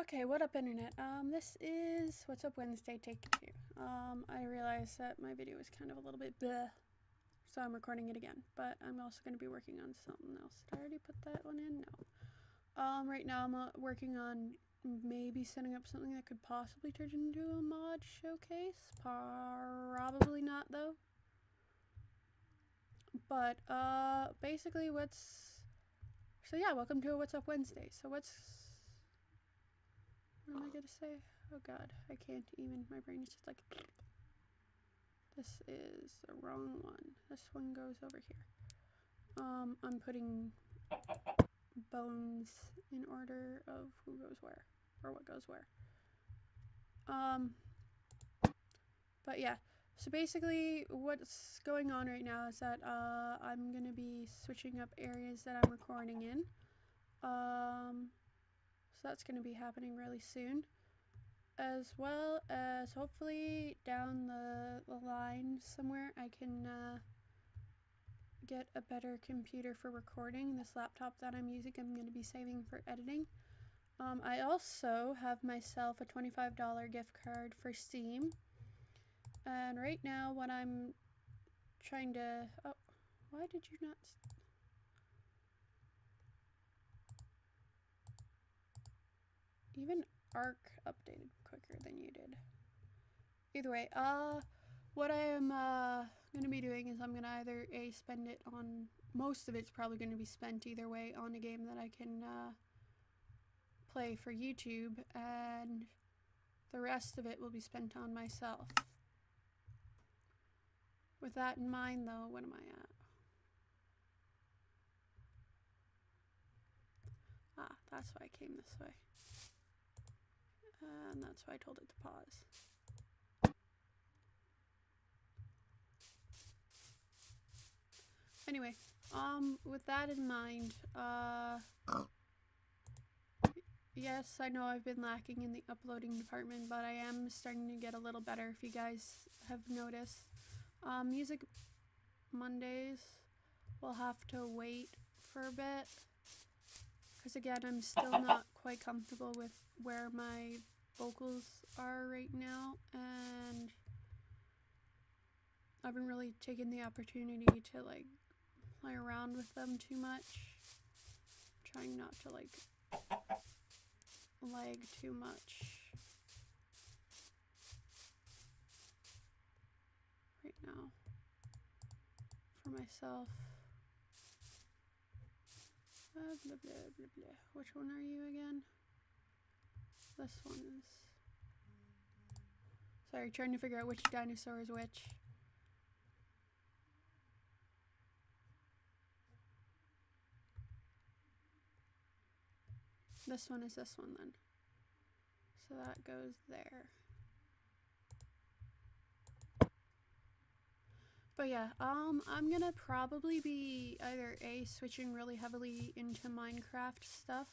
Okay, what up internet? This is What's Up Wednesday Take 2. I realized that my video was kind of a little bit bleh, so I'm recording it again, but I'm also going to be working on something else. Did I already put that one in? No. Right now I'm working on maybe setting up something that could possibly turn into a mod showcase. Probably not though. But, basically so yeah, welcome to What's Up Wednesday. So what am I gonna say? Oh god, I can't even, my brain is just like, this is the wrong one. This one goes over here. I'm putting bones in order of who goes where, or what goes where. But yeah, so basically what's going on right now is that, I'm gonna be switching up areas that I'm recording in. So that's gonna be happening really soon. As well as hopefully down the line somewhere I can get a better computer for recording. This laptop that I'm using I'm going to be saving for editing. I also have myself a $25 gift card for Steam. And right now what I'm trying to... Oh, why did you not... Even Arc updated quicker than you did. Either way, what I am going to be doing is I'm going to either spend it on, most of it's probably going to be spent either way on a game that I can play for YouTube, and the rest of it will be spent on myself. With that in mind though, what am I at? Ah, that's why I came this way. And that's why I told it to pause. Anyway, with that in mind, yes, I know I've been lacking in the uploading department, but I am starting to get a little better, if you guys have noticed. Music Mondays will have to wait for a bit, because again, I'm still not quite comfortable with where my vocals are right now, and I haven't really taken the opportunity to like play around with them too much. Trying not to like lag too much right now for myself. Blah, blah, blah, blah. Which one are you again? This one is... Sorry, trying to figure out which dinosaur is which. This one is this one then. So that goes there. But yeah, I'm gonna probably be either A, switching really heavily into Minecraft stuff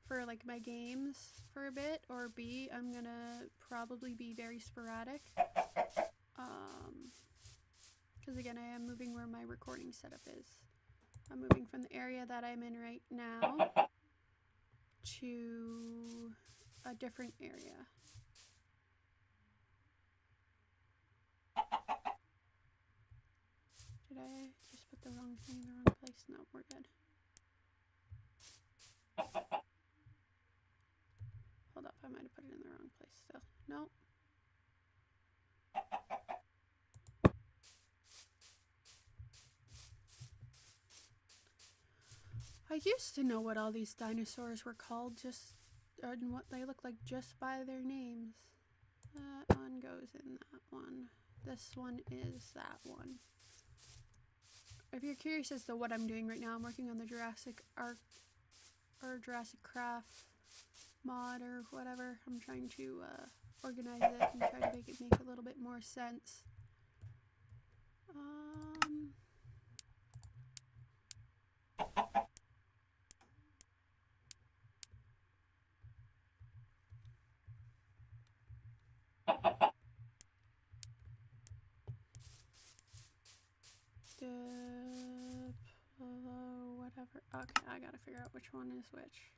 for like my games for a bit, or B, I'm gonna probably be very sporadic. Because again, I am moving where my recording setup is. I'm moving from the area that I'm in right now to a different area. Did I just put the wrong thing in the wrong place? No, we're good. Hold up, I might have put it in the wrong place still. No. I used to know what all these dinosaurs were called, and what they look like just by their names. That one goes in that one. This one is that one. If you're curious as to what I'm doing right now, I'm working on the Jurassic Ark or Jurassic Craft mod or whatever. I'm trying to organize it and try to make it make a little bit more sense. Whatever. Okay, I gotta figure out which one is which.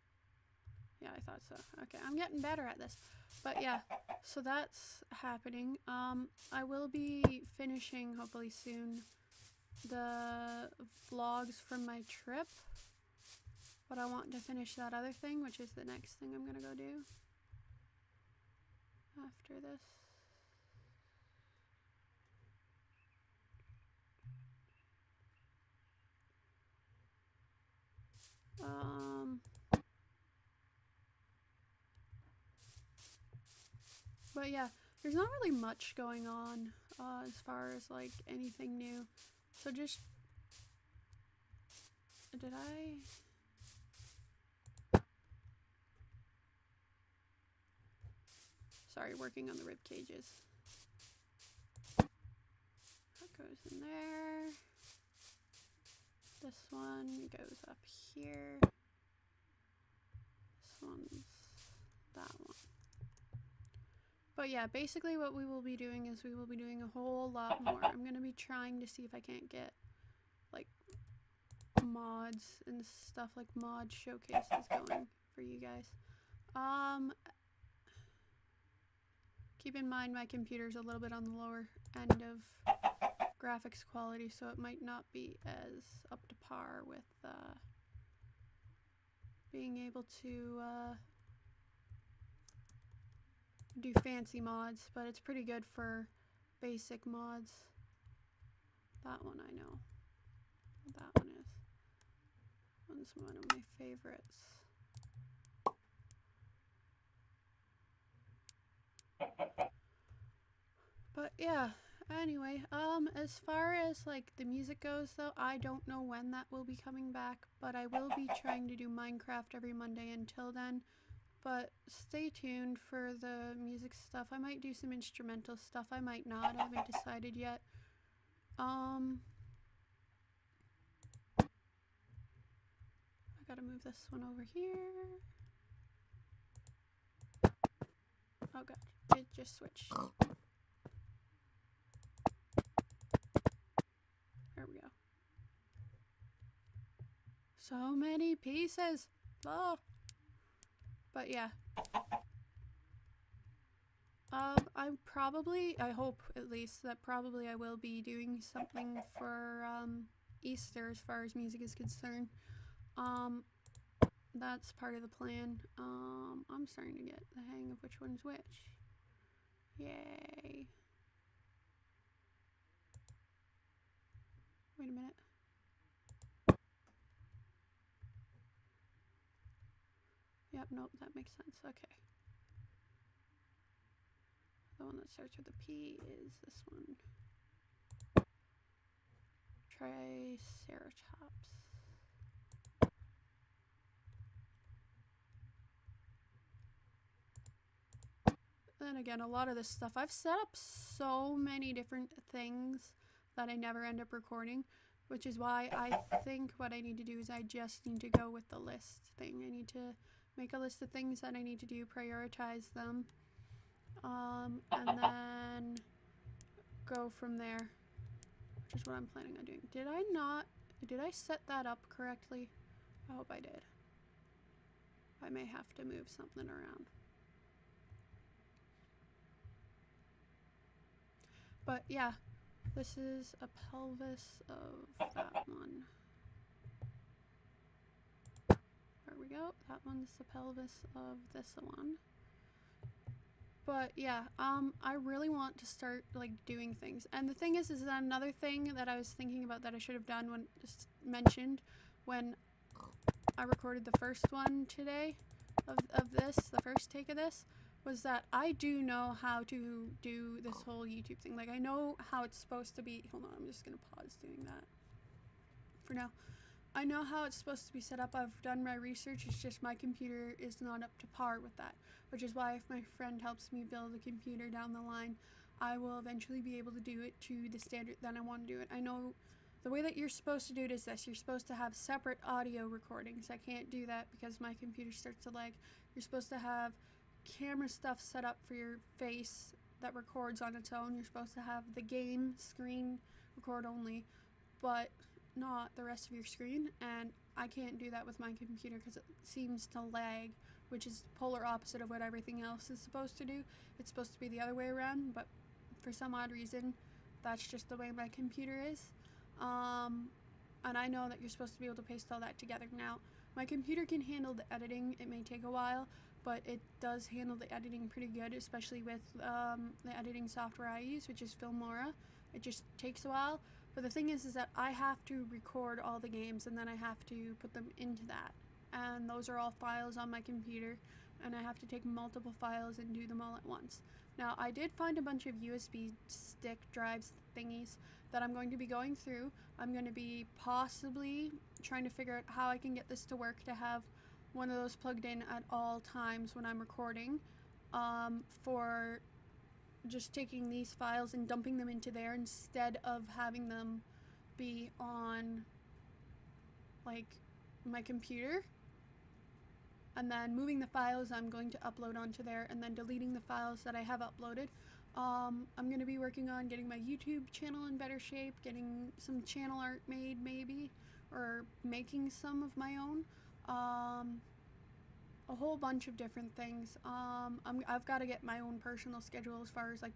Yeah, I thought so. Okay, I'm getting better at this. But yeah, so that's happening. I will be finishing, hopefully soon, the vlogs from my trip. But I want to finish that other thing, which is the next thing I'm gonna go do after this. But yeah, there's not really much going on as far as like anything new. So just, did I? Sorry, working on the rib cages. That goes in there. This one goes up here. This one's that one. But yeah, basically what we will be doing is we will be doing a whole lot more. I'm going to be trying to see if I can't get like mods and stuff, like mod showcases going for you guys. Keep in mind my computer's a little bit on the lower end of graphics quality, so it might not be as up to par with being able to do fancy mods, but it's pretty good for basic mods. That one I know what that one is. One's one of my favorites. But yeah, anyway, as far as like the music goes though, I don't know when that will be coming back, but I will be trying to do Minecraft every Monday until then. But stay tuned for the music stuff. I might do some instrumental stuff, I might not, I haven't decided yet. I gotta move this one over here. Oh god, it just switched. There we go. So many pieces. Oh. But yeah. I hope at least that probably I will be doing something for Easter as far as music is concerned. That's part of the plan. I'm starting to get the hang of which one's which. Yay. Wait a minute. Yep, nope, that makes sense. Okay. The one that starts with a P is this one. Triceratops. Then again, a lot of this stuff, I've set up so many different things that I never end up recording, which is why I think what I need to do is I just need to go with the list thing. I need to make a list of things that I need to do, prioritize them, and then go from there, which is what I'm planning on doing. Did I set that up correctly? I hope I did. I may have to move something around. But yeah, this is a pelvis of that one. There we go. That one's the pelvis of this one. But yeah, I really want to start like doing things. And the thing is that another thing that I was thinking about that I should have done when just mentioned when I recorded the first one today of this, the first take of this, was that I do know how to do this whole YouTube thing. Like I know how it's supposed to be. Hold on, I'm just gonna pause doing that for now. I know how it's supposed to be set up. I've done my research. It's just my computer is not up to par with that, which is why if my friend helps me build a computer down the line, I will eventually be able to do it to the standard that I want to do it. I know the way that you're supposed to do it is this. You're supposed to have separate audio recordings. I can't do that because my computer starts to lag. You're supposed to have camera stuff set up for your face that records on its own. You're supposed to have the game screen record only, but not the rest of your screen, and I can't do that with my computer because it seems to lag which is polar opposite of what everything else is supposed to do. It's supposed to be the other way around, but for some odd reason, that's just the way my computer is. And I know that you're supposed to be able to paste all that together. Now, my computer can handle the editing. It may take a while, but it does handle the editing pretty good, especially with the editing software I use, which is Filmora. It just takes a while. But the thing is that I have to record all the games and then I have to put them into that. And those are all files on my computer, and I have to take multiple files and do them all at once. Now, I did find a bunch of USB stick drives thingies that I'm going to be going through. I'm going to be possibly trying to figure out how I can get this to work to have one of those plugged in at all times when I'm recording, for just taking these files and dumping them into there instead of having them be on like my computer, and then moving the files I'm going to upload onto there and then deleting the files that I have uploaded. I'm going to be working on getting my YouTube channel in better shape, getting some channel art made maybe, or making some of my own. A whole bunch of different things. I've got to get my own personal schedule as far as like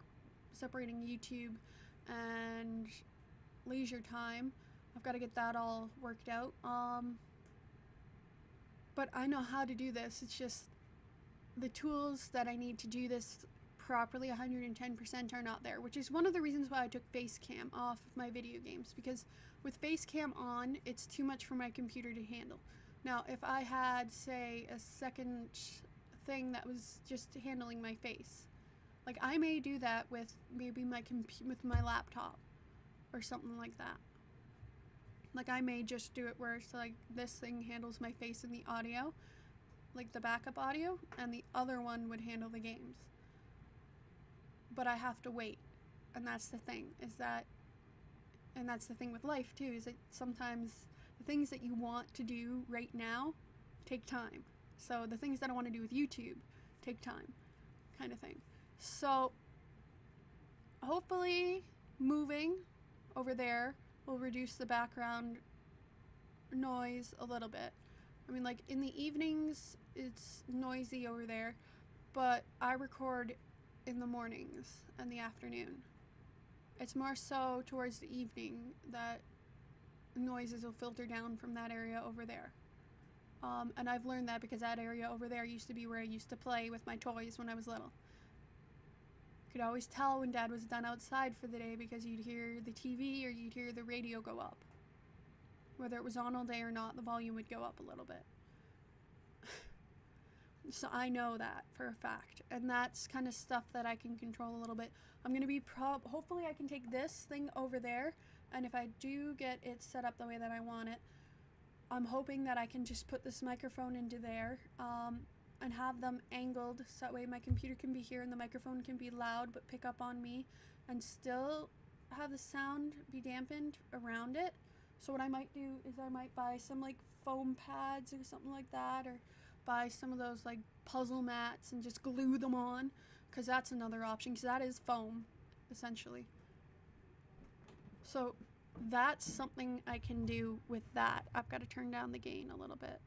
separating YouTube and leisure time. I've got to get that all worked out. But I know how to do this. It's just the tools that I need to do this properly 110% are not there, which is one of the reasons why I took Facecam off of my video games, because with Facecam on, it's too much for my computer to handle. Now, if I had, say, a second thing that was just handling my face, like I may do that with maybe with my laptop or something like that. Like I may just do it where it's like this thing handles my face and the audio, like the backup audio, and the other one would handle the games. But I have to wait, and that's the thing, and that's the thing with life too, is that sometimes the things that you want to do right now take time. So the things that I want to do with YouTube take time, kind of thing. So hopefully moving over there will reduce the background noise a little bit. I mean, like in the evenings it's noisy over there, but I record in the mornings and the afternoon. It's more so towards the evening that noises will filter down from that area over there. And I've learned that because that area over there used to be where I used to play with my toys when I was little. Could always tell when Dad was done outside for the day because you'd hear the TV or you'd hear the radio go up. Whether it was on all day or not, the volume would go up a little bit. So I know that for a fact, and that's kind of stuff that I can control a little bit. I'm going to be hopefully I can take this thing over there, and if I do get it set up the way that I want it, I'm hoping that I can just put this microphone into there, and have them angled so that way my computer can be here and the microphone can be loud but pick up on me and still have the sound be dampened around it. So what I might do is I might buy some like foam pads or something like that, or buy some of those like puzzle mats and just glue them on, because that's another option, because that is foam essentially. So that's something I can do with that. I've got to turn down the gain a little bit.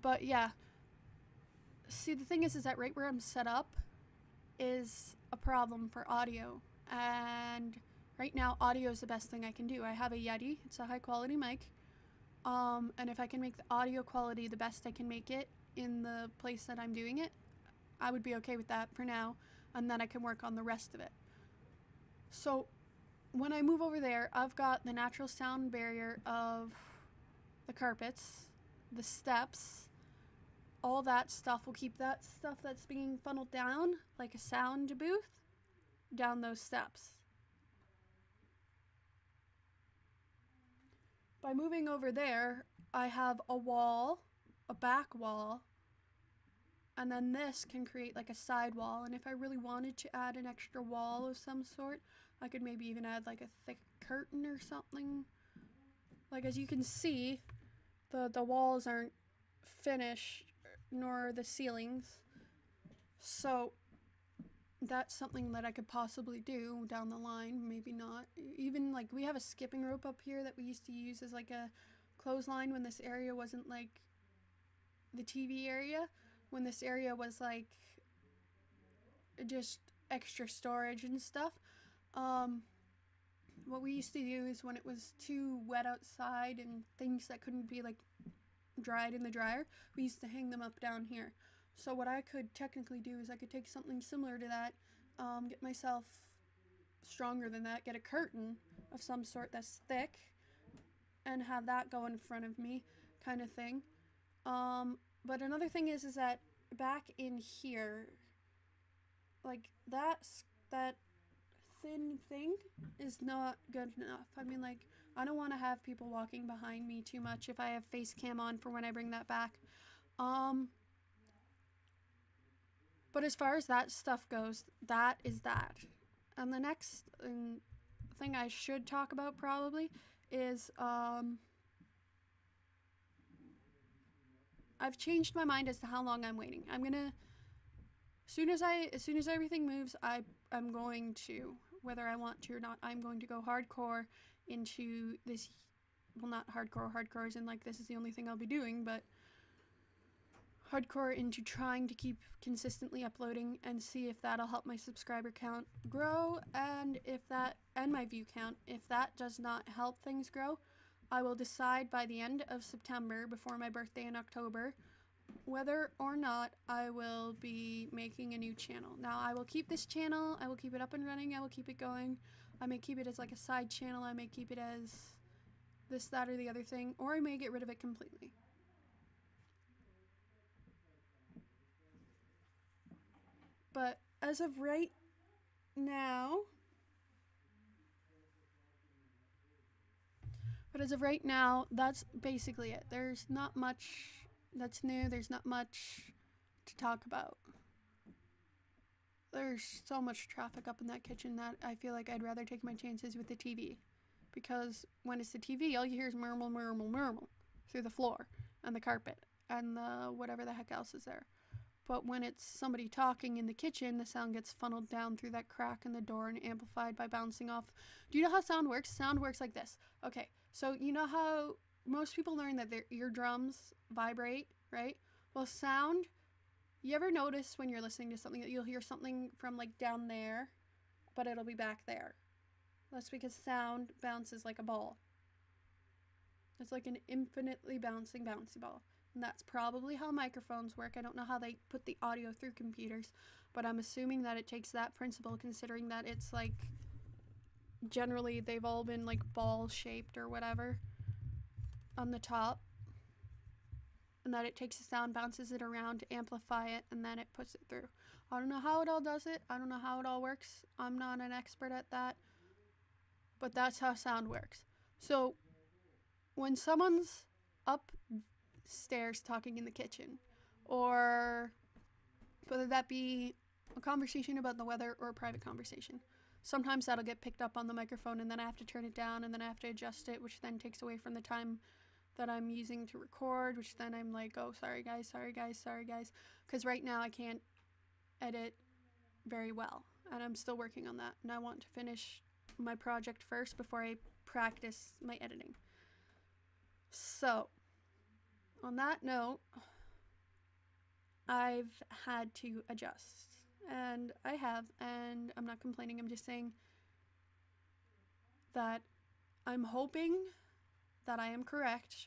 But yeah, see, the thing is that right where I'm set up is a problem for audio, and right now audio is the best thing I can do. I have a Yeti, it's a high quality mic, and if I can make the audio quality the best I can make it in the place that I'm doing it, I would be okay with that for now, and then I can work on the rest of it. So when I move over there, I've got the natural sound barrier of the carpets, the steps, all that stuff will keep that stuff that's being funneled down like a sound booth down those steps. By moving over there, I have a wall, a back wall, and then this can create like a side wall, and if I really wanted to add an extra wall of some sort, I could maybe even add like a thick curtain or something. Like, as you can see, the walls aren't finished, nor the ceilings, so that's something that I could possibly do down the line. Maybe not. Even like we have a skipping rope up here that we used to use as like a clothesline when this area wasn't like the TV area, when this area was like just extra storage and stuff. What we used to do is when it was too wet outside and things that couldn't be like dried in the dryer, we used to hang them up down here. So what I could technically do is I could take something similar to that, get myself stronger than that, get a curtain of some sort that's thick and have that go in front of me, kind of thing. But another thing is that back in here, like that thin thing is not good enough. I mean, like, I don't want to have people walking behind me too much if I have face cam on for when I bring that back. But as far as that stuff goes, that is that. And the next thing I should talk about probably is I've changed my mind as to how long I'm waiting. I'm gonna as soon as everything moves, I'm going to, whether I want to or not, I'm going to go hardcore into this. Well, not hardcore as in like this is the only thing I'll be doing, but hardcore into trying to keep consistently uploading and see if that'll help my subscriber count grow, and my view count. If that does not help things grow, I will decide by the end of September, before my birthday in October, whether or not I will be making a new channel. Now, I will keep this channel, I will keep it up and running, I will keep it going. I may keep it as like a side channel, I may keep it as this, that, or the other thing, or I may get rid of it completely. But as of right now, that's basically it. There's not much that's new. There's not much to talk about. There's so much traffic up in that kitchen that I feel like I'd rather take my chances with the TV. Because when it's the TV, all you hear is murmur, murmur, murmur through the floor and the carpet and the whatever the heck else is there. But when it's somebody talking in the kitchen, the sound gets funneled down through that crack in the door and amplified by bouncing off. Do you know how sound works? Sound works like this. Okay, so you know how most people learn that their eardrums vibrate, right? Well, sound, you ever notice when you're listening to something that you'll hear something from like down there, but it'll be back there? That's because sound bounces like a ball. It's like an infinitely bouncing bouncy ball. And that's probably how microphones work. I don't know how they put the audio through computers, but I'm assuming that it takes that principle, considering that it's like, generally they've all been like ball shaped or whatever on the top, and that it takes the sound, bounces it around to amplify it, and then it puts it through. I don't know how it all does it. I don't know how it all works. I'm not an expert at that, but that's how sound works. So when someone's upstairs talking in the kitchen, or whether that be a conversation about the weather or a private conversation, sometimes that'll get picked up on the microphone, and then I have to turn it down, and then I have to adjust it, which then takes away from the time that I'm using to record, which then I'm like, oh, sorry guys, because right now I can't edit very well, and I'm still working on that, and I want to finish my project first before I practice my editing. So, on that note, I've had to adjust, and I have, and I'm not complaining. I'm just saying that I'm hoping that I am correct,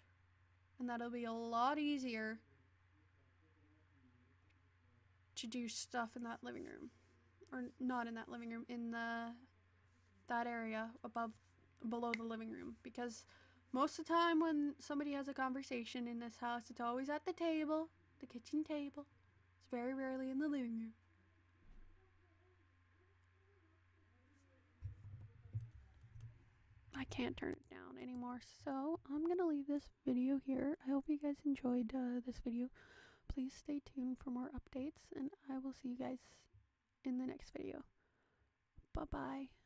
and that it'll be a lot easier to do stuff in that living room, or not in that living room, in that area below the living room, because most of the time when somebody has a conversation in this house, it's always at the table, the kitchen table. It's very rarely in the living room. I can't turn it down anymore, so I'm gonna leave this video here. I hope you guys enjoyed this video. Please stay tuned for more updates, and I will see you guys in the next video. Bye-bye.